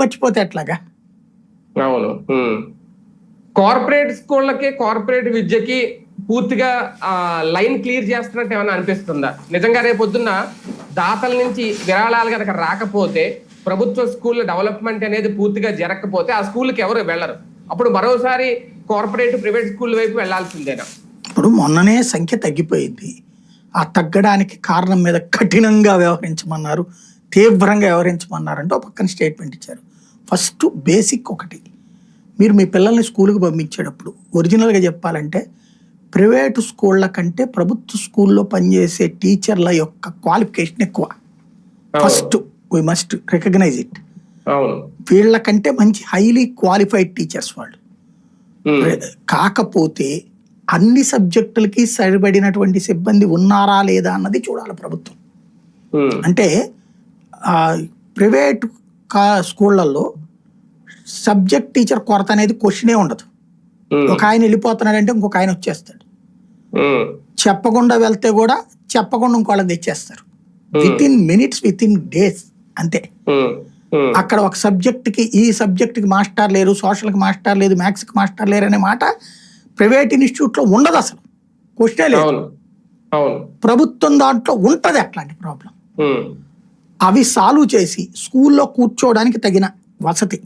మర్చిపోతే ఎట్లాగా? అవును. కార్పొరేట్ స్కూళ్ళకి, కార్పొరేట్ విద్యకి పూర్తిగా లైన్ క్లియర్ చేస్తున్నట్టు ఏమైనా అనిపిస్తుందా? నిజంగా రేపొద్దున్న దాతల నుంచి విరాళాలు కనుక రాకపోతే, ప్రభుత్వ స్కూల్ డెవలప్మెంట్ అనేది పూర్తిగా జరగకపోతే ఆ స్కూల్కి ఎవరు వెళ్ళరు. అప్పుడు మరోసారి కార్పొరేట్, ప్రైవేట్ స్కూల్ వైపు వెళ్లాల్సిందేనా? ఇప్పుడు మొన్ననే సంఖ్య తగ్గిపోయింది. ఆ తగ్గడానికి కారణం మీద కఠినంగా వ్యవహరించమన్నారు, తీవ్రంగా వ్యవహరించమన్నారు అంటే ఒక పక్కన స్టేట్మెంట్ ఇచ్చారు. ఫస్ట్ బేసిక్ ఒకటి, మీరు మీ పిల్లల్ని స్కూల్కి పంపించేటప్పుడు ఒరిజినల్గా చెప్పాలంటే ప్రైవేటు స్కూళ్ళ కంటే ప్రభుత్వ స్కూల్లో పనిచేసే టీచర్ల యొక్క క్వాలిఫికేషన్ ఎక్కువ. First we must recognise it. వీళ్ళకంటే మంచి హైలీ క్వాలిఫైడ్ టీచర్స్ వాళ్ళు. కాకపోతే అన్ని సబ్జెక్టులకి సరిపడినటువంటి సిబ్బంది ఉన్నారా లేదా అన్నది చూడాలి ప్రభుత్వం. అంటే ప్రైవేట్ స్కూళ్ళల్లో సబ్జెక్ట్ టీచర్ కొరత అనేది క్వశ్చనే ఉండదు. ఒక ఆయన వెళ్ళిపోతున్నాడంటే ఇంకొక ఆయన వచ్చేస్తాడు. చెప్పకుండా వెళ్తే కూడా చెప్పకుండా ఇంకోళ్ళని తెచ్చేస్తారు. Within minutes, within days అంతే. అక్కడ ఒక సబ్జెక్ట్కి, ఈ సబ్జెక్ట్కి మాస్టర్ లేరు, సోషల్కి మాస్టర్ లేదు, మ్యాథ్స్కి మాస్టర్ లేరు అనే మాట ప్రైవేట్ ఇన్స్టిట్యూట్లో ఉండదు, అసలు క్వశ్చనే లేదు. ప్రభుత్వం దాంట్లో ఉంటది అట్లాంటి ప్రాబ్లం. అవి సాల్వ్ చేసి స్కూల్లో కూర్చోవడానికి తగిన వసతి